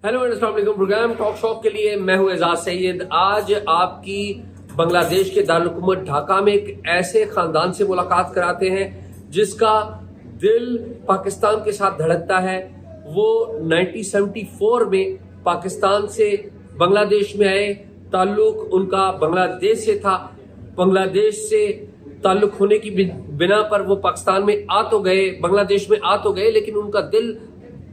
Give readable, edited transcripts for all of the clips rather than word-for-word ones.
Hello अस्सलाम वालेकुम। Programme talk shop के लिए मैं हूं एजाज सैयद। आज आपकी बांग्लादेश के दारुल हुकूमत ढाका में एक ऐसे खानदान से मुलाकात कराते हैं जिसका दिल पाकिस्तान के साथ धड़कता है। वो 1974 में पाकिस्तान से बांग्लादेश में आए। ताल्लुक उनका बांग्लादेश से था। बांग्लादेश से ताल्लुक होने की बिना पर वो पाकिस्तान में आ तो गए, बांग्लादेश में आ तो गए, लेकिन उनका दिल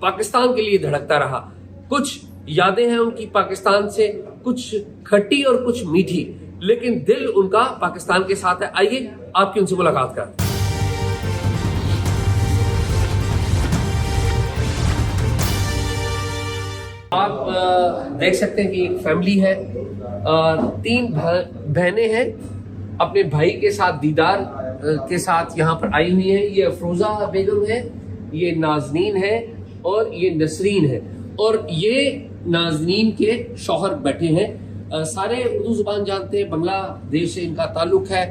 पाकिस्तान के लिए धड़कता रहा। कुछ यादें हैं उनकी पाकिस्तान से, कुछ खट्टी और कुछ मीठी, लेकिन दिल उनका पाकिस्तान के साथ है। आइए आपकी उनसे मुलाकात कर। आप देख सकते हैं कि एक फैमिली है, 3 बहनें हैं अपने भाई के साथ दीदार के साथ यहाँ पर आई हुई हैं। ये अफरोजा बेगम है, ये नाजनीन है और ये नसरीन है। और ये नाजनीन के शौहर बैठे हैं। सारे उर्दू जुबान जानते हैं, बांग्लादेश से इनका ताल्लुक है।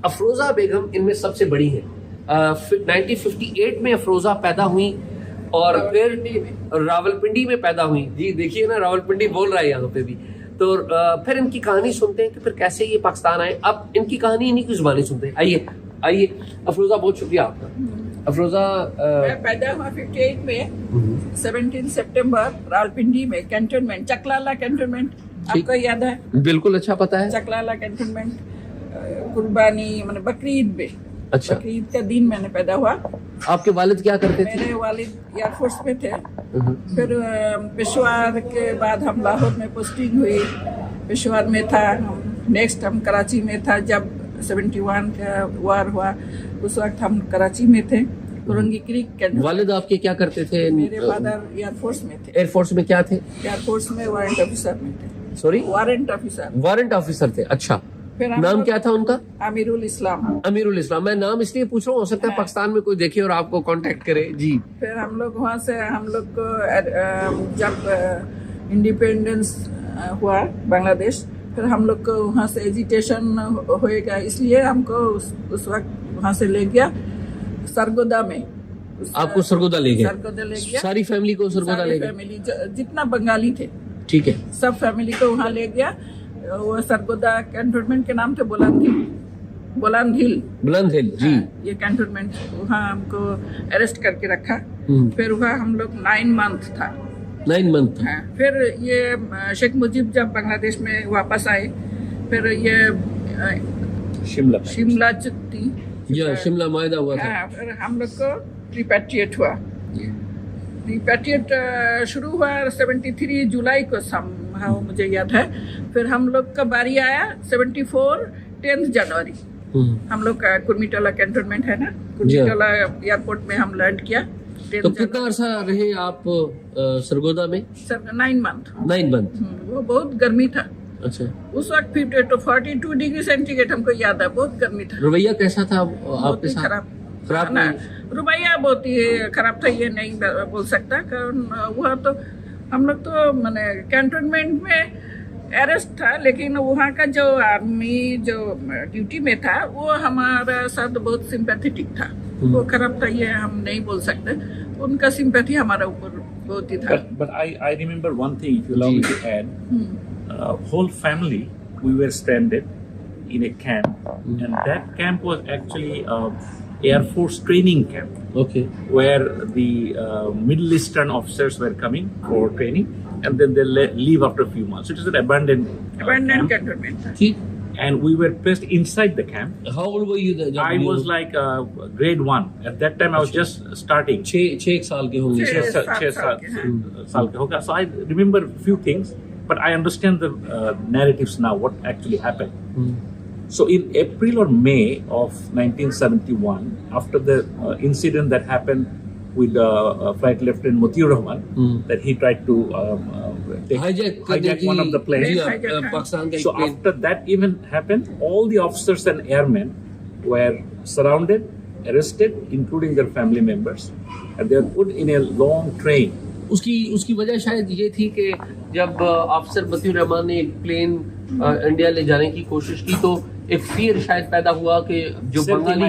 अफरोजा बेगम इनमें सबसे बड़ी है। 1958 में अफरोजा पैदा हुई और फिर रावलपिंडी में पैदा हुई। जी देखिए ना, रावलपिंडी बोल रहा है यहाँ पे भी। तो फिर इनकी कहानी सुनते हैं कि फिर कैसे ये पाकिस्तान आए। अब इनकी कहानी इन्हीं की जुबानी सुनते हैं। आइए आइए अफरोजा, बहुत शुक्रिया आपका। अफरोजा मैं पैदा हुआ 58 में 17 सितंबर रावलपिंडी में, कैंटोनमेंट, चकलाला कैंटोनमेंट, आपको याद है? बिल्कुल, अच्छा पता है। चकलाला कैंटोनमेंट, कुर्बानी मैंने बकरीद में, अच्छा, बकरीद का दिन मैंने पैदा हुआ। आपके वालिद क्या करते थे? मेरे वालिद एयरफोर्स में थे। फिर पेशवार के बाद हम लाहौर में पोस्टिंग हुई, पेशवार में था। नेक्स्ट हम कराची में था। जब 71 का वार हुआ उस वक्त हम कराची में थे, कुरंगी क्रीक। वालिद आपके क्या करते थे? मेरे फादर एयरफोर्स में थे। एयरफोर्स में क्या थे? एयरफोर्स में वारंट ऑफिसर में थे। Sorry, warrant officer. Warrant officer थे। अच्छा, नाम क्या था उनका? अमीरुल इस्लाम। अमीरुल इस्लाम। मैं नाम इसलिए पूछ रहा हूँ, हो सकता है पाकिस्तान में कोई देखे और आपको कांटेक्ट करे। जी। फिर हम लोग वहाँ से, हम लोग को जब इंडिपेंडेंस हुआ बांग्लादेश, फिर हम लोग को वहाँ से एजिटेशन होएगा, इसलिए हमको उस वक्त वहाँ से ले गया सरगोदा में। आपको सरगोदा ले गया? सरगोदा ले गया। सारी फैमिली को सरगोदा ले गया? फैमिली जितना बंगाली थे, ठीक है, सब फैमिली को वहाँ ले गया। वो सरगोदा कैंटोनमेंट के नाम थे बुलंद हिल। बुलंद हिल, जी। ये कैंटोनमेंट, वहाँ हमको अरेस्ट करके रखा। फिर वहाँ हम लोग 9 मंथ था। 9 मंथ था। फिर ये शेख मुजीब जब बांग्लादेश में वापस आए, फिर ये शिमला चुत्ती, शिमला मायदा हुआ था। फिर हम लोग को रिपैट्रिएट हुआ। रिपैट्रिएट शुरू हुआ 73 जुलाई को, मुझे याद है। फिर हम लोग का बारी आया 74 10 जनवरी। हम लोग का कुर्मिटोला कैंटोनमेंट है ना, कुर्मिटोला एयरपोर्ट में हम लैंड किया। तो कितना अरसा रहे आप सरगोदा में? 9 मंथ। 9 मंथ। वो बहुत गर्मी था। अच्छा, उस वक्त फिर तो 42 डिग्री सेंटीग्रेड हमको याद है, बहुत गर्मी था। रवैया कैसा था आपके साथ? खराब ना, रवैया बहुत ही खराब था, ये नहीं बोल सकता। कारण वहाँ तो हम लोग तो मैंने कैंटोनमेंट में अरेस्ट था, लेकिन वहाँ का जो आर्मी जो ड्यूटी में था वो हमारा साथ बहुत सिंपैथेटिक था। वो खराब था ये हम नहीं बोल सकते, उनका सिंपैथी हमारा ऊपर बहुत ही था। But I remember one thing, if you allow me to add. Whole family, we were stranded in a camp, and that camp was actually Air Force training camp. Okay. Where the Middle Eastern officers were coming for training, and then they leave after a few months. It is an abandoned camp. Cantonment. ठीक। And we were placed inside the camp. How old were you then? I was like grade 1 at that time. I was just starting. 6 साल के होंगे। 6 साल के होगा. So I remember few things, but I understand the narratives now, what actually happened. So in April or May of 1971, after the incident that happened with Flight Lieutenant Mutiur Rahman, that he tried to hijack one of the planes. So after that event happened, all the officers and airmen were surrounded, arrested, including their family members, and they were put in a long train. उसकी वजह शायद ये थी कि जब अफसर मतीउर रहमान ने एक प्लेन इंडिया ले जाने की कोशिश की तो एक फियर शायद पैदा हुआ कि जो बंगाली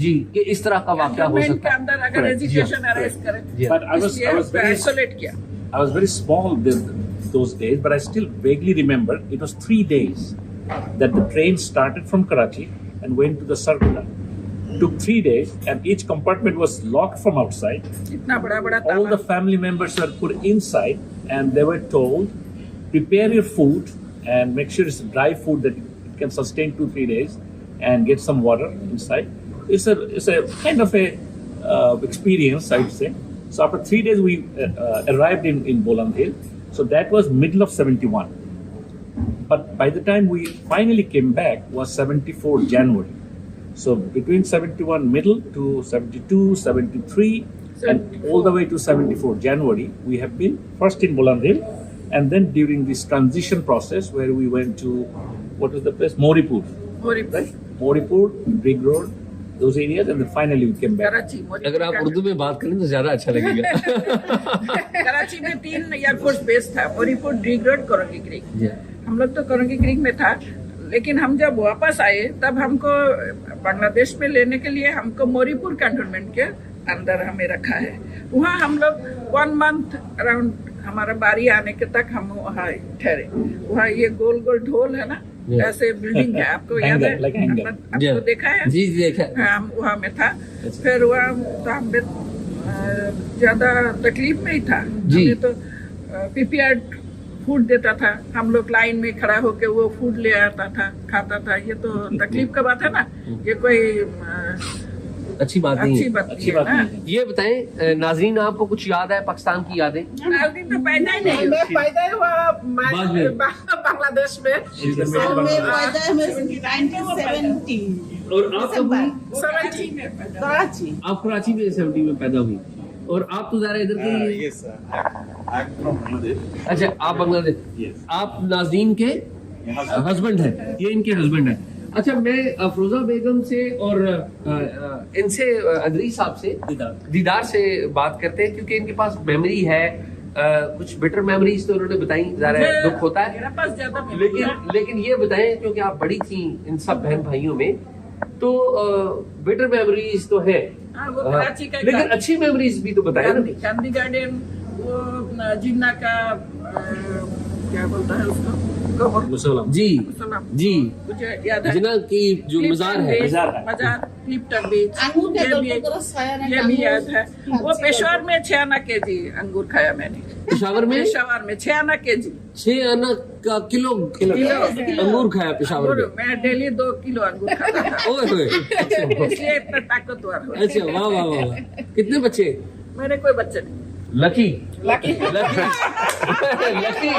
जी कि इस तरह का वाकया हो सकता है। अंदर अगर एजुकेशन अरेस्ट करें, But I was very isolate किया। I was very small those days, but I still vaguely remember it was 3 days that the train started from Karachi and went to the circular. Took 3 days, and each compartment was locked from outside. इतना बड़ा बड़ा All the ताला family members were put inside, and they were told, prepare your food and make sure it's dry food that it can sustain 2-3 days, and get some water inside. It's a kind of a experience, I would say. So after 3 days, we arrived in Boland Hill. So that was middle of 71. But by the time we finally came back was 74 January. So between 71 middle to 72, 73, and all the way to 74 January, we have been first in Boland Hill, and then during this transition process where we went to, what was the place? Moripur. Right? Moripur, Brig Road, those areas, and then finally we came back. Karachi अगर आप उर्दू में बात करें तो ज्यादा अच्छा लगेगा। कराची में 3 एयरफोर्स बेस था, मोरीपुर, ड्रीग रोड, कोरंगी क्रीक। हम लोग तो कोरंगी क्रीक में था, लेकिन हम जब वापस आए तब हमको बांग्लादेश में लेने के लिए हमको मोरीपुर कैंटोनमेंट के अंदर हमें रखा है। वहाँ हम लोग 1 मंथ अराउंड, हमारा बारी आने के तक हम वहाँ ठहरे। वहाँ ये गोल गोल ढोल है ना, ऐसे बिल्डिंग है, आपको याद है? like hangar. आपको देखा है? जी देखा। हाँ, हम वहाँ में था। फिर वहाँ तो हमें ज्यादा तकलीफ में ही था। हमें तो पीपीआर फूड देता था, हम लोग लाइन में खड़ा होके वो फूड ले आता था, खाता था। ये तो तकलीफ का बात है ना, ये कोई अच्छी बात नहीं है। अच्छी बात नहीं है। ये बताएं नाजरीन, आपको कुछ याद है पाकिस्तान की यादें? नाज़रीन तो पैदा ही नहीं, मैं पैदा हुआ बाद में। बांग्लादेश में। So मैं पैदा हुई 1970 और आप कब हुई? 70 कराची। आप कराची में 70 में पैदा हुई, और आप तो ज़रा इधर के। Yes, sir. I'm from Bangladesh. अच्छा, आप बांग्लादेश। Yes. आप नाज़रीन के हस्बैंड हैं, ये इनके हस्बैंड हैं। अच्छा, मैं अफरोजा बेगम से और इनसे अदरी साहब से दीदार से बात करते हैं, क्योंकि इनके पास मेमोरी है, कुछ बेटर मेमोरीज तो उन्होंने बताई, ज़रा दुख होता है। मेरे पास ज्यादा memory है। लेकिन ये बताएं, क्योंकि आप बड़ी थी इन सब बहन भाइयों में, तो बेटर मेमोरीज तो है, हाँ, वो कराची का लेकिन अच्छी मेमोरीज भी तो बताएं ना। गांधी गार्डन, वो जिन्ना का क्या बोलता है उसको, मुसलमान। जी जी, मुझे याद है। जिन्ना की जो मजार है, मजार क्लिफ्टन बीच, अंगूर के ये गल्पों भी- को रसाया ना, ये भी याद है। वो अच्छी पेशवार में 6 आना केजी अंगूर खाया मैंने। पेशावर में पेशावर में 6 आना केजी 6 आना का किलो अंगूर खाया पेशावर अंगूर। में। मैं डेली 2 किलो अंगूर खाता था, ओए होए, इसलिए इतना ताकतवर हुआ। अच्छा, वाह वाह वाह वाह। कितने बच्चे? मेरे कोई बच्चे नहीं। Lucky lucky lucky,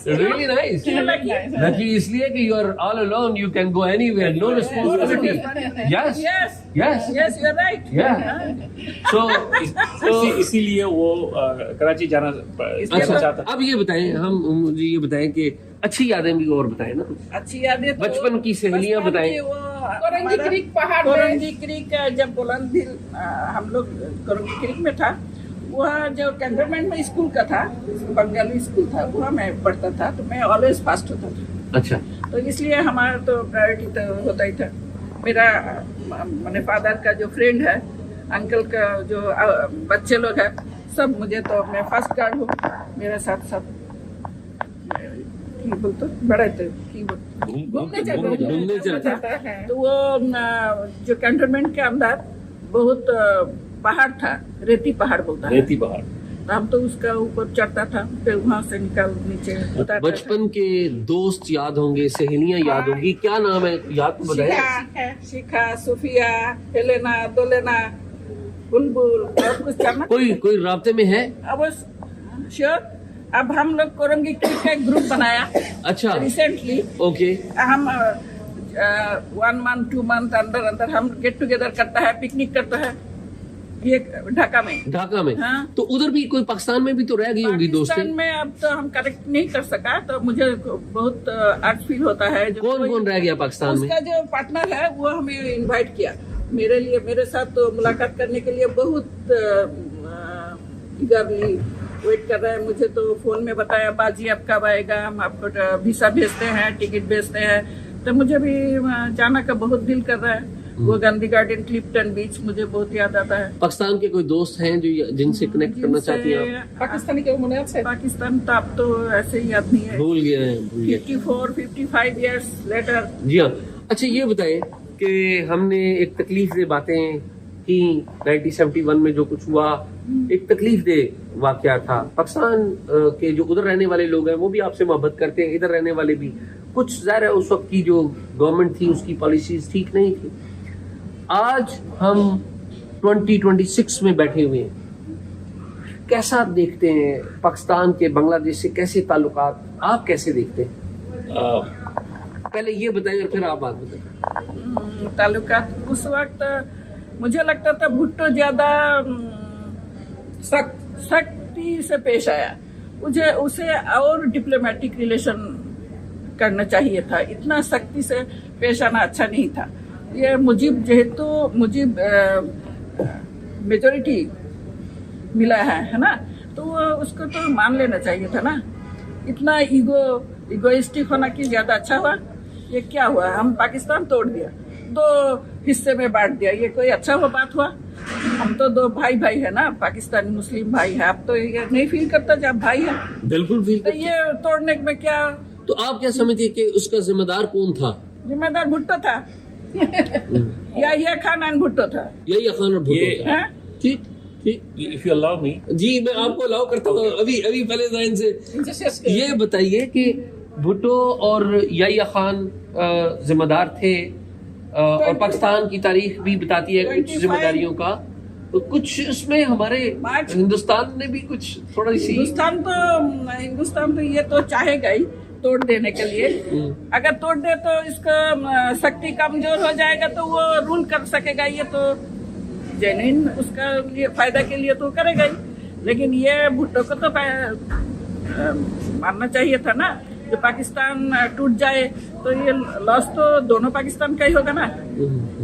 really nice. Lucky इसलिए कि you are all alone, you can go anywhere, no responsibility. Yes yes yes yes, you are right. Yeah so इसीलिए वो कराची जाना अच्छा, चाहता। अब ये बताएं, हम मुझे ये बताएं कि अच्छी यादें भी और बताएं ना कुछ। अच्छी यादें तो बचपन की सहेलियां बचपन बताएं। की वो कोरंगी क्रीक पहाड़ में। कोरंगी क्रीक जब बुलंद हिल, हम लोग कोरंगी क्रीक में था, वहाँ जो कैंटोनमेंट में स्कूल का था, बंगाली स्कूल था, वहाँ मैं पढ़ता था, तो मैं ऑलवेज फास्ट होता था। अच्छा, तो इसलिए हमारा तो प्रायोरिटी तो होता ही था। मेरा मेरे फादर का जो फ्रेंड है, अंकल का जो बच्चे लोग हैं, सब मुझे तो मैं फर्स्ट गार्ड हूँ, मेरे साथ साथ बोलते बड़े थे घूमने जाता है। तो वो जो कैंटोनमेंट के अंदर बहुत पहाड़ था, रेती पहाड़ बोलता है, रेती पहाड़। हम तो उसका ऊपर चढ़ता था, फिर वहाँ से निकाल नीचे उतारता था। बचपन के दोस्त याद होंगे, सहेलियां याद होंगी, क्या नाम है याद तो बताएं। शिखा, सुफिया, हेलेना, दोलेना, बुलबुल, और कुछ करना। कोई राब्ते में है? अब श्योर, अब हम लोग कोरंगी क्रीक का एक ग्रुप बनाया। अच्छा, रिसेंटली ओके। हम 1 मंथ 2 मंथ अंदर हम गेट टुगेदर करता है, पिकनिक करता है, ये ढाका में। हाँ। तो उधर भी कोई पाकिस्तान में भी तो रह गई होंगी दोस्तें। पाकिस्तान में अब तो हम करेक्ट नहीं कर सका, तो मुझे बहुत अर्थ फील होता है। कौन रह गया पाकिस्तान में? उसका जो पार्टनर है वो हमें इनवाइट किया मेरे साथ तो मुलाकात करने के लिए, बहुत ईगरली वेट कर रहा है। मुझे तो फोन में बताया, बाजी अब कब आएगा, हम आपको वीसा भेजते हैं, टिकट भेजते हैं। तो मुझे भी जाना का बहुत दिल कर रहा है। वो गांधी गार्डन, क्लिफ्टन बीच मुझे बहुत याद आता है। पाकिस्तान के कोई दोस्त हैं जो जिनसे कनेक्ट करना चाहती हैं आप? पाकिस्तानी के उम्र से पाकिस्तान तो अब तो ऐसे ही याद नहीं है। भूल गए। 54-55 years later। जी हाँ। अच्छा ये बताएं कि हमने एक तकलीफ दे बातें की 1971 में जो कुछ हुआ, एक तकलीफ दे वाकया था। पाकिस्तान के जो उधर रहने वाले लोग हैं वो भी आपसे मोहब्बत करते हैं, इधर रहने वाले भी। कुछ ज़ाहिर है उस वक्त की जो गवर्नमेंट थी उसकी पॉलिसीज ठीक नहीं थी। आज हम 2026 में बैठे हुए हैं, कैसा देखते हैं पाकिस्तान के बांग्लादेश से कैसे ताल्लुकात, आप कैसे देखते हैं? पहले ये बताएं और फिर आप बात बताएं। ताल्लुकात उस वक्त मुझे लगता था भुट्टो ज्यादा सख्ती से पेश आया। मुझे उसे और डिप्लोमेटिक रिलेशन करना चाहिए था, इतना सख्ती से पेश आना अच्छा नहीं था। ये मुजीब जेहेतु मुजीब मेजोरिटी मिला है ना, तो उसको तो मान लेना चाहिए था ना। इतना इगोइस्टिक होना कि ज्यादा अच्छा हुआ। ये क्या हुआ, हम पाकिस्तान तोड़ दिया, 2 हिस्से में बांट दिया, ये कोई अच्छा हुआ बात हुआ? हम तो 2 भाई है ना, पाकिस्तानी मुस्लिम भाई है। अब तो ये नहीं फील करता जब आप भाई है, बिल्कुल फील तो ये तोड़ने में क्या? तो आप क्या समझते कि उसका जिम्मेदार कौन था? जिम्मेदार भुट्टो था या खान एंड भुट्टो था, यही खान और भुट्टो था। हैं? ठीक ठीक। If you allow me, जी मैं आपको अलाउ करता हूँ अभी पहले लाइन से ये बताइए कि भुट्टो और याहिया खान जिम्मेदार थे और पाकिस्तान की तारीख भी बताती है कुछ जिम्मेदारियों का, तो कुछ उसमें हमारे हिंदुस्तान ने भी कुछ थोड़ी सी। हिंदुस्तान तो ये तो चाहेगा ही तोड़ देने के लिए। अगर तोड़ दे तो इसका शक्ति कमजोर हो जाएगा तो वो रूल कर सकेगा। ये तो जेन्युइन उसका लिए फायदा के लिए तो करेगा ही, लेकिन ये भुट्टो को तो मानना चाहिए था ना। जो पाकिस्तान टूट जाए तो ये लॉस तो दोनों पाकिस्तान का ही होगा ना।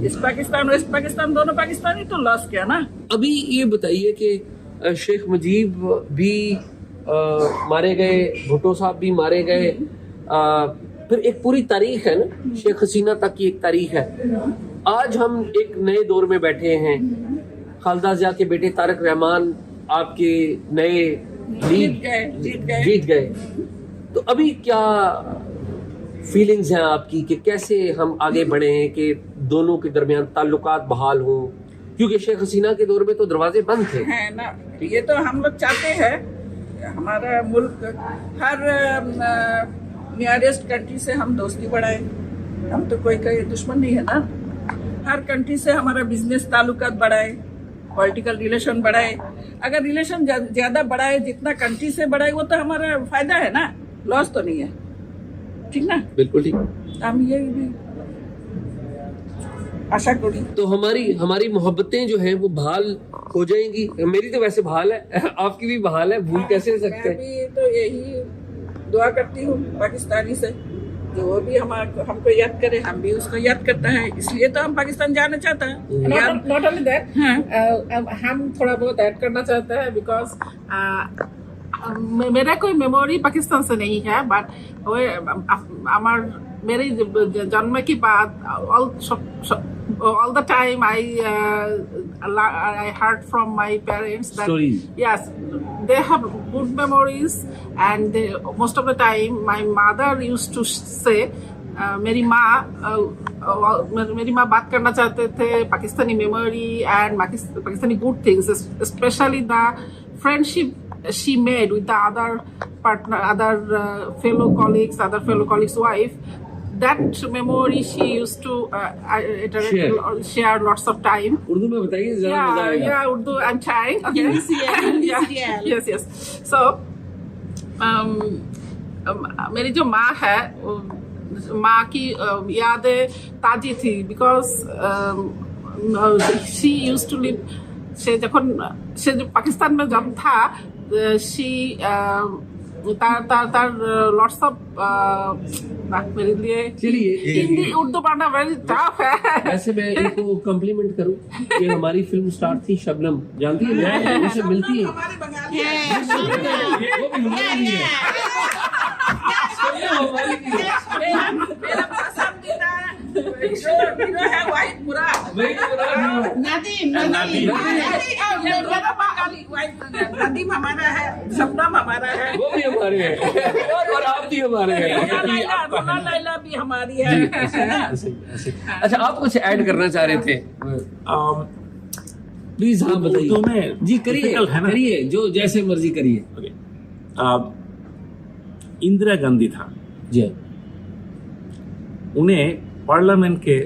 इस पाकिस्तान वेस्ट पाकिस्तान दोनों पाकिस्तान ही तो लॉस किया ना। अभी ये बताइए कि शेख मुजीब भी मारे गए, भुट्टो साहब भी मारे गए, फिर एक पूरी तारीख है ना, शेख हसीना तक की एक तारीख है। आज हम एक नए दौर में बैठे हैं। खालिदा जिया के बेटे तारक रहमान आपके नए जीत गए, तो अभी क्या फीलिंग्स हैं आपकी कि कैसे हम आगे बढ़े हैं कि दोनों के दरमियान ताल्लुकात बहाल हों? क्योंकि शेख हसीना के दौर में तो दरवाजे बंद थे, है ना। ये तो हम लोग चाहते हैं हमारा मुल्क हर नियरेस्ट कंट्री से हम दोस्ती बढ़ाए। हम तो कोई दुश्मन नहीं है ना। हर कंट्री से हमारा बिजनेस ताल्लुकात बढ़ाए, पॉलिटिकल रिलेशन बढ़ाए। अगर रिलेशन ज्यादा बढ़ाए, जितना कंट्री से बढ़ाए, वो तो हमारा फायदा है ना, लॉस तो नहीं है। ठीक ना? बिल्कुल ठीक। हम ये भी आशा करी तो हमारी मोहब्बतें जो हैं वो बहाल हो जाएंगी। मेरी तो वैसे बहाल है, आपकी भी बहाल है, भूल कैसे सकते हैं? मैं भी तो यही दुआ करती हूँ पाकिस्तानी से, जो वो भी हमको याद करे, हम भी उसको याद करता है। इसलिए तो हम पाकिस्तान जाना चाहता है। नॉट ओनली दैट, हम थोड़ा बहुत ऐड करना चाहते हैं बिकॉज मेरा कोई मेमोरी पाकिस्तान से नहीं है, बट मेरे जन्म के बाद all the time I heard from my parents that Stories. yes, they have good memories, and most of the time my mother used to say मेरी माँ बात करना चाहते थे Pakistani memory and Pakistani good things, specially the friendship she made with the other fellow colleagues wife. That memory she used to share lots of time. Urdu में बताइए ज़रा मज़ा आएगा। Yeah, Urdu I'm trying. Okay. Yes. So मेरी जो माँ है, माँ की यादें ताजी थी because she used to live, से जब पाकिस्तान में जब था, she तार लॉट्स ऑफ मेरे लिए हिंदी उर्दू पढ़ना वेरी टफ है। वैसे मैं इनको कम्प्लीमेंट करूं कि हमारी फिल्म स्टार थी शबनम, जानती है उनसे मिलती है, मेरा पसंदीदा है वाहिद मुराद। मैं तो बता रहा हूँ। Nadim. ये दोनों बंगाली वाइफ नदीम हमारा है, शबनम हमारा है, वो भी हमारे हैं और आप भी हमारे हैं। रोना लैला भी हमारी है। अच्छा, आप कुछ ऐड करना चाह रहे थे प्लीज? हाँ बताइए। उर्दू में जी करिए, difficult है ना? करिए जो जैसे मर्जी करिए। Okay. इंदिरा गांधी था, जी उन्हें पार्लियामेंट के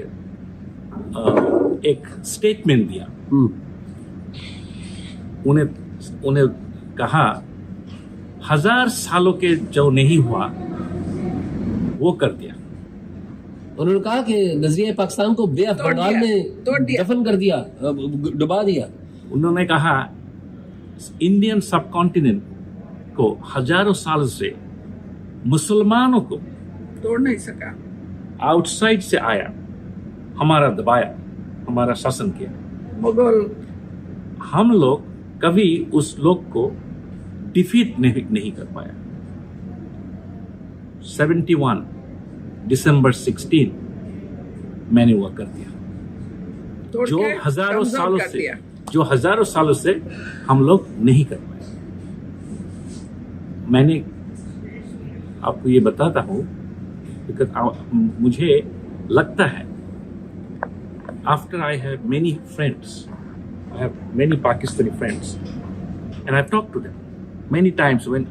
एक स्टेटमेंट दिया। उन्हें कहा 1000 सालों के जो नहीं हुआ वो कर दिया। उन्होंने कहा कि नजरिया पाकिस्तान को बे ऑफ बंगाल तोड़ में दिया। दफन कर दिया, डुबा दिया। उन्होंने कहा इंडियन सब कॉन्टिनेंट को हजारों साल से मुसलमानों को तोड़ नहीं सका। आउटसाइड से आया, हमारा दबाया, हमारा शासन किया। मुगल हम लोग कभी उस लोग को डिफीट नहीं कर पाया। 71 दिसंबर 16 मैंने वो कर दिया, तोड़ जो के हजारों कमजोर सालों कर से दिया। हम लोग नहीं कर पाए। मैंने आपको ये बताता हूँ बिकॉज मुझे लगता है after I have many friends, I have many Pakistani friends and I've talked to them many times when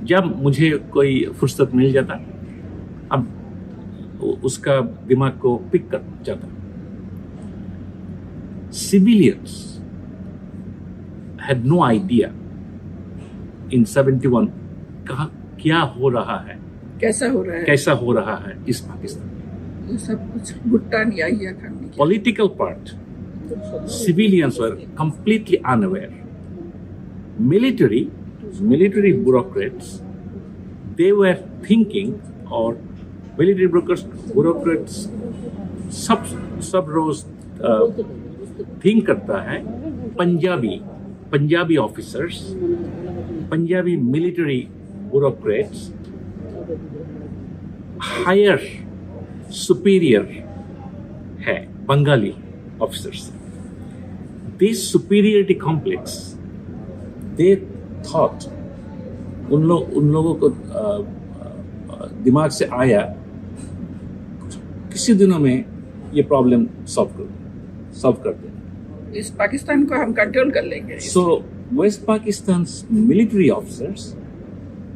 जब मुझे कोई फुर्सत मिल जाता, अब उसका दिमाग को पिक कर जाता। Civilians had no idea in 71 कहा क्या हो रहा है, कैसा हो रहा है, कैसा हो रहा है इस पाकिस्तान। ये सब कुछ भुट्टा नहीं आई है खाने की। Political part, civilians were completely unaware. Military bureaucrats, they were thinking, or military bureaucrats सब रोज थिंक करता है Punjabi officers, Punjabi military bureaucrats higher superior है Bengali officers. This superiority complex they thought, उन लोगों को दिमाग से आया किसी दिनों में ये प्रॉब्लम सॉल्व कर दें। इस पाकिस्तान को हम कंट्रोल कर लेंगे। So West Pakistan's military officers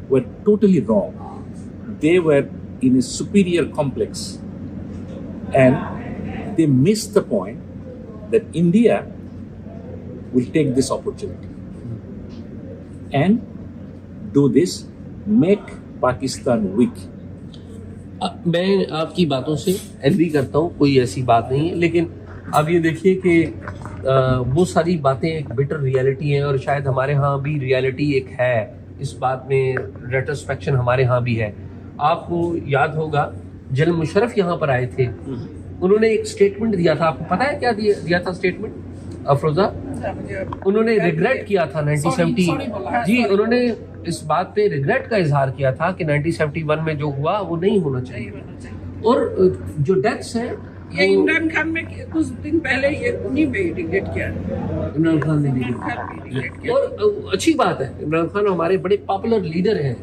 were totally wrong. They were in a superior complex and they missed the point that India will take this opportunity and do this, make Pakistan weak. मैं आपकी बातों से agree करता हूँ, कोई ऐसी बात नहीं है, लेकिन अब ये देखिए कि वो सारी बातें एक बिटर रियलिटी है और शायद हमारे यहाँ भी रियलिटी एक है, इस बात में रेट्रोस्पेक्शन हमारे यहाँ भी है। आपको याद होगा जनरल मुशर्रफ यहाँ पर आए थे, उन्होंने एक स्टेटमेंट दिया था, आपको पता है क्या दिया था स्टेटमेंट अफरोजा? उन्होंने रिग्रेट किया था 1970 जी, उन्होंने इस बात पे रिग्रेट का इजहार किया था कि 1971 में जो हुआ वो नहीं होना चाहिए। और जो डेथ्स हैं ये इमरान खान में कुछ दिन पहले ये उन्हीं पे रिग्रेट किया, इमरान खान ने रिग्रेट किया। और अच्छी बात है, इमरान खान हमारे बड़े पॉपुलर लीडर हैं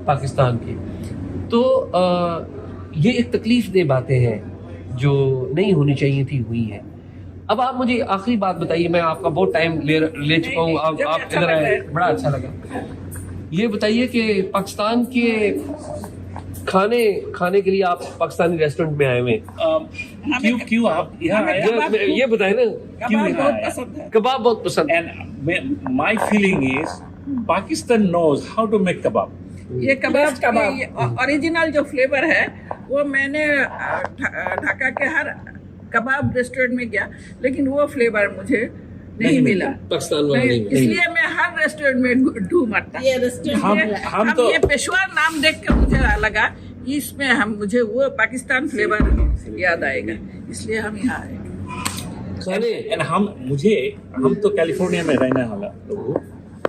पाकिस्तान के। तो ये एक तकलीफ दे बातें हैं जो नहीं होनी चाहिए थी, हुई हैं। अब आप मुझे आखिरी बात बताइए, मैं आपका बहुत टाइम ले चुका हूँ, आप इधर आए, बड़ा अच्छा लगा। ये बताइए कि पाकिस्तान के खाने के लिए आप पाकिस्तानी रेस्टोरेंट में आए हुए क्यों आप यहाँ आए? ये बताए ना, कबाब बहुत पसंद है। कबाब बहुत पसंद है। And my feeling is Pakistan knows how to make kebab. ये कबाब ओरिजिनल जो फ्लेवर है वो मैंने ढाका के हर कबाब रेस्टोरेंट में गया, लेकिन वो फ्लेवर मुझे नहीं मिला पाकिस्तान वाला नहीं। इसलिए मैं हर रेस्टोरेंट में ढूंढ मरता। ये रेस्टोरेंट हम तो ये पेशवा नाम देख कर मुझे लगा इसमें मुझे वो पाकिस्तान फ्लेवर याद आएगा, इसलिए हम यहाँ आए। and हम तो कैलिफोर्निया में रहने वाला लोग,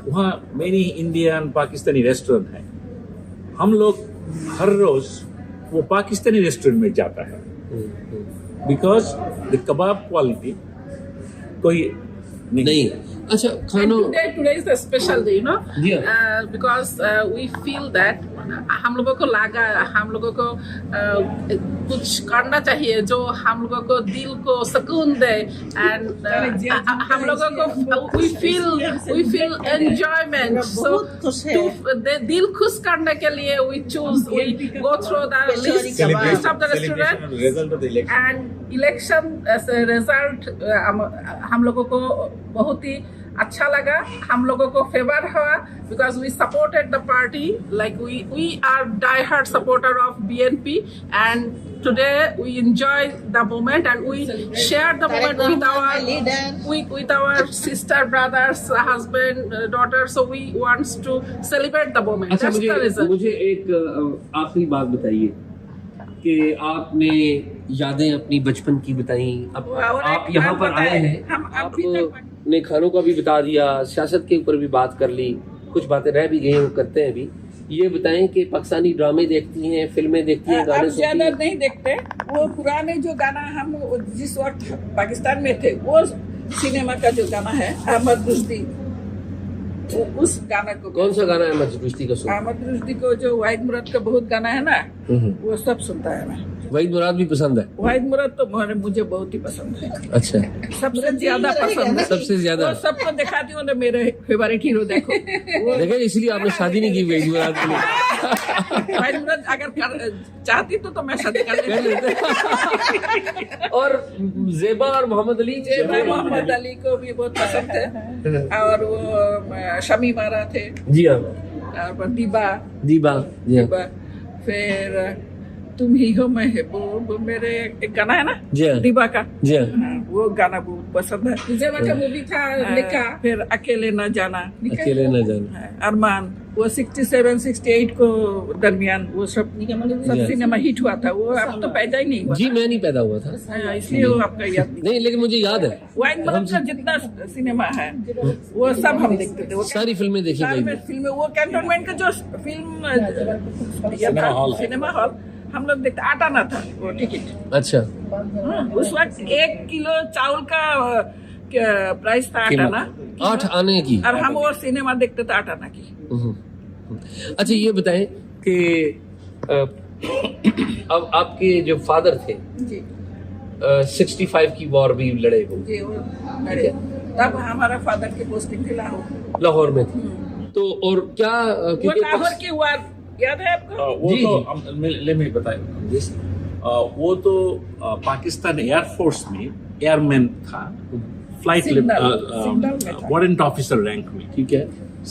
वहाँ मेनी इंडियन पाकिस्तानी रेस्टोरेंट है। हम लोग हर रोज वो पाकिस्तानी रेस्टोरेंट में जाता है because the kebab quality कोई नहीं अच्छा And खानों today is the special day, you know, Yeah. because we feel that हम लोगों को लगा हम लोगों को कुछ करना चाहिए जो हम लोगों को दिल को सुकून दे and हम लोगों को we feel enjoyment, so बहुत खुश है। दिल खुश करने के लिए we go through the list of the restaurant result of the election. and election as a result हम लोगों को बहुत ही अच्छा लगा, हम लोगों को फेवर हुआ because we supported the party, like we are die-hard supporter of BNP, and today we enjoy the moment and we share the moment with our sister, brothers, husband, daughter, so we wants to celebrate the moment. अच्छा That's the reason. मुझे एक आखिरी बात बताइए कि आपने यादें अपनी बचपन की बताई। अब और आप एक यहाँ बात पर आए बताएं, हैं, हम अभी तक आपने खानों का भी बता दिया, सियासत के ऊपर भी बात कर ली, कुछ बातें रह भी गई हैं, वो करते हैं भी। ये बताएं कि पाकिस्तानी ड्रामे देखती हैं, फिल्में देखती हैं, अब गाने सुनती ज्यादा हैं? नहीं देखते। वो पुराने जो गाना हम जिस वक्त पाकिस्तान में थे, वो सिनेमा का जो गाना है अहमद रुश्दी, उस गाना को कौन सा गाना है अहमद रुश्दी का सुन? अहमद रुश्दी को जो वाहिद मुराद का बहुत गाना है ना, वो सब सुनता है मैं। वहीद मुराद भी पसंद है? वाहिद मुराद तो मुझे बहुत ही पसंद है, अच्छा, सबसे ज्यादा पसंद है। सबसे ज्यादा वो सबको दिखाती हूँ ना, मेरे फेवरेट हीरो देखो वो देखे, इसलिए आपने शादी नहीं की वहीद मुराद के लिए। वाहिद मुराद अगर चाहती तो मैं शादी कर लेती। और जेबा और मोहम्मद अली, मोहम्मद अली को भी बहुत पसंद है, और वो शमी मारा थे, जी हाँ, और दीबा दीबा, जी हाँ, दीबा, फिर तुम ही हो महबूब, मेरे एक गाना है ना जी हाँ, दीबा का, जी हाँ, वो गाना बहुत पसंद है। जेबा का मूवी था लिखा, फिर अकेले न जाना, अकेले न जाना, अरमान, वो 67-68 को दरमियान वो सब सिनेमा हिट हुआ था। वो अब तो पैदा ही नहीं हुआ जी, मैं नहीं पैदा हुआ था, था, इसलिए वो आपका याद नहीं। नहीं, लेकिन मुझे याद है, वाइट मुराद का जितना सिनेमा है वो सब हम देखते थे। वो सारी फिल्में देखी साल गई। में फिल्में, वो कैंटोनमेंट का जो फिल्म सिनेमा हॉल हम लोग देखते, आटा ना था वो टिकट। अच्छा, उस वक्त 1 किलो चावल का प्राइस था आटा ना, 8 आने की। और हम वो सिनेमा देखते थे आटा ना की। अच्छा, ये बताएं कि अब आपके जो फादर थे, जी 65 की वॉर भी लड़े वो, जी, वो लड़े। तब हमारा फादर की पोस्टिंग थी लाहौर। लाहौर में थी, तो और क्या वो क्योंकि लाहौर की वार याद है आपको? वो जी, तो ले मैं बताया, वो तो पाकिस्तान एयरफोर्स में एयरमैन था, फ्लाइट सिग्नल में था। वारंट ऑफिसर रैंक में। ठीक है,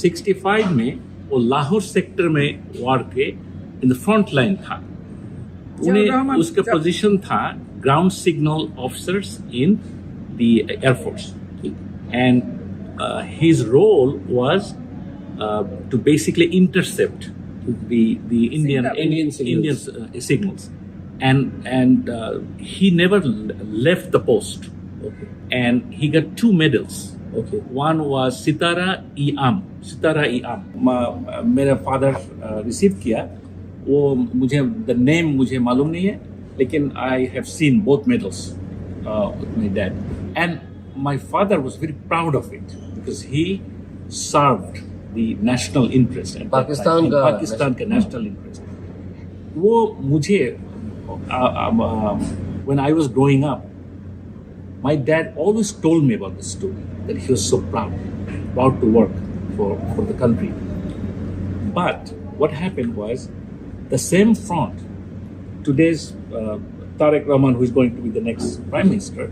65 में वो लाहौर सेक्टर में वार के इन द फ्रंट लाइन था। उन्हें उसका पोजीशन था ground signal officers in the air force, and his role was to basically intercept the Indian signals, and he never left the post. Okay. And he got 2 medals. Okay. One was Sitara-e-Am. मेरा father received किया, वो मुझे the name मुझे मालूम नहीं है, लेकिन I have seen both medals with my dad, and my father was very proud of it because he served the national interest and Pakistan का national interest. वो मुझे when I was growing up, my dad always told me about this story, that he was so proud to work for the country. But what happened was, the same front, today's Tariq Rahman, who is going to be the next prime minister,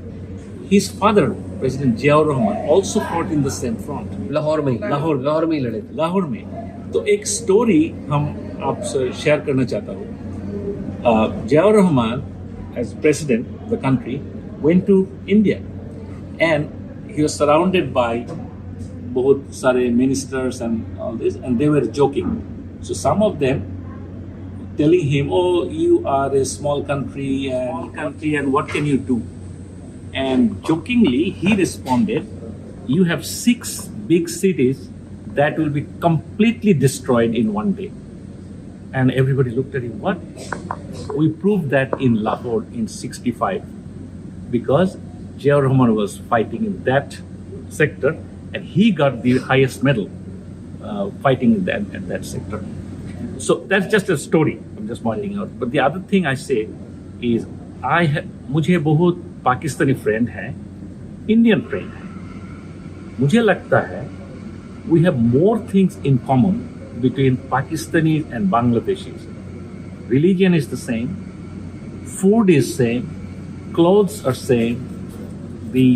his father, President Ziaur Rahman, also fought in the same front. Lahore में ही लड़े थे। लाहौर में। तो एक story हम आपसे share करना चाहता हूँ। Ziaur Rahman, as president of the country, went to India, and he was surrounded by बहुत सारे ministers and all this, and they were joking. So some of them telling him, "Oh, you are a small country, and what can you do?" And jokingly, he responded, "You have 6 big cities that will be completely destroyed in one day." And everybody looked at him. What? We proved that in Lahore in 65. because Jia Rahman was fighting in that sector, and he got the highest medal fighting in that sector. So that's just a story. I'm just pointing out. But the other thing I say is, मुझे बहुत Pakistani friend हैं, Indian friend हैं. मुझे लगता है we have more things in common between Pakistanis and Bangladeshis. Religion is the same, food is same, clothes are same, the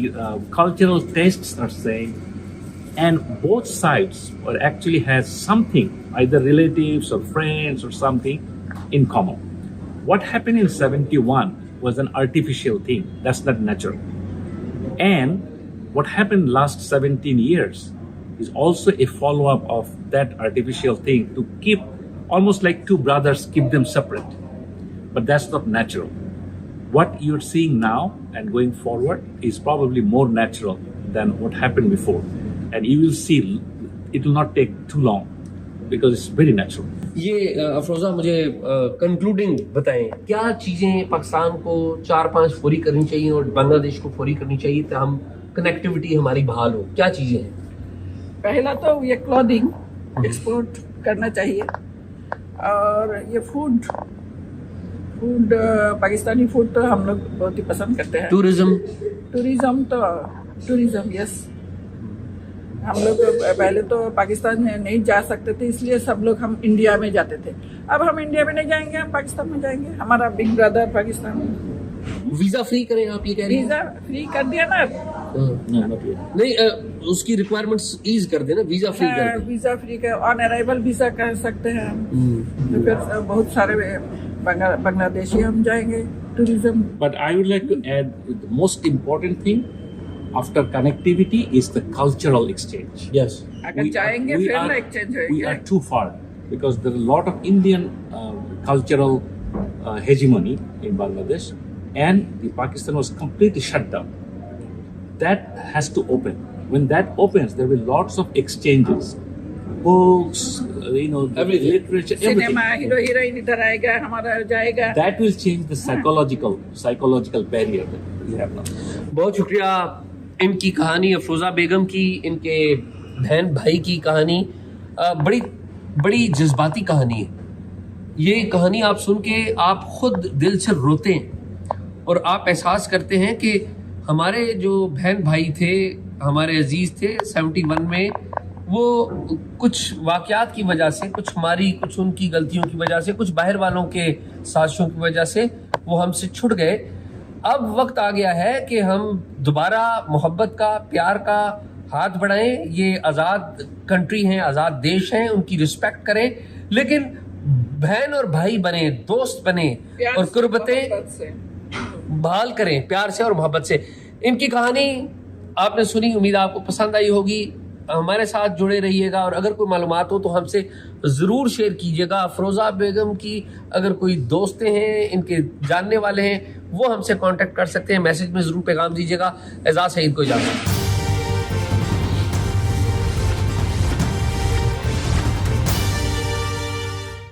cultural tastes are same, and both sides actually has something, either relatives or friends or something in common. What happened in 71 was an artificial thing. That's not natural. And what happened last 17 years is also a follow-up of that artificial thing to keep, almost like two brothers, keep them separate. But that's not natural. What you're seeing now and going forward is probably more natural than what happened before. And you will see it will not take too long because it's very natural. ये अफरोजा मुझे concluding बताएं, क्या चीजें पाकिस्तान को 4-5 पूरी करनी चाहिए और बांग्लादेश को पूरी करनी चाहिए तो हम कनेक्टिविटी हमारी बहाल हो? क्या चीजें हैं? पहला तो ये क्लॉथिंग एक्सपोर्ट करना चाहिए, और ये फूड पाकिस्तानी फूड तो हम लोग बहुत ही पसंद करते हैं. Tourism yes. हम लोग पहले तो पाकिस्तान में नहीं जा सकते थे, इसलिए सब लोग हम इंडिया में जाते थे. अब हम इंडिया में नहीं जाएंगे, हम पाकिस्तान में जाएंगे. हमारा big brother Pakistan. Visa free करें आप ये कह रहे हैं? वीजा फ्री कर दिया ना. नहीं, उसकी रिक्वायरमेंट्स ईज कर देना, वीजा फ्री कर दें. वीजा फ्री का ऑन अराइवल वीजा कर सकते हैं हम. तो फिर बहुत सारे बांग्लादेशी हम जाएंगे tourism. But I would like to add, the most important thing after connectivity is the cultural exchange. Yes. अगर जाएंगे फिर ना एक्सचेंज We होएगा. are too far because there are a lot of Indian cultural hegemony in Bangladesh, and the Pakistan was completely shut down. That has to open. When that opens, there will be lots of exchanges, books, Everything. literature, cinema, everything. Hero heroine इधर आएगा, हमारा जाएगा. That will change the psychological barrier that we have now. बहुत शुक्रिया. इनकी कहानी, अफरोजा बेगम की, इनके बहन भाई की कहानी बड़ी बड़ी जज्बाती कहानी है. ये कहानी आप सुन के आप खुद दिल से रोते हैं और आप एहसास करते हैं कि हमारे जो बहन भाई थे, हमारे अजीज थे 71 में, वो कुछ वाक़यात की वजह से, कुछ हमारी, कुछ उनकी गलतियों की वजह से, कुछ बाहर वालों के साजिशों की वजह से वो हमसे छुट गए. अब वक्त आ गया है कि हम दोबारा मोहब्बत का, प्यार का हाथ बढ़ाएं. ये आज़ाद कंट्री हैं, आज़ाद देश हैं, उनकी रिस्पेक्ट करें, लेकिन बहन और भाई बने, दोस्त बने और कुर्बतें बहाल करें प्यार से और मोहब्बत से. इनकी कहानी आपने सुनी, उम्मीद आपको पसंद आई होगी. हमारे साथ जुड़े रहिएगा और अगर कोई मालूमात हो तो हमसे ज़रूर शेयर कीजिएगा. अफरोजा बेगम की अगर कोई दोस्तें हैं, इनके जानने वाले हैं, वो हमसे कांटेक्ट कर सकते हैं. मैसेज में ज़रूर पैगाम दीजिएगा. एजाज सईद को इजाज़त.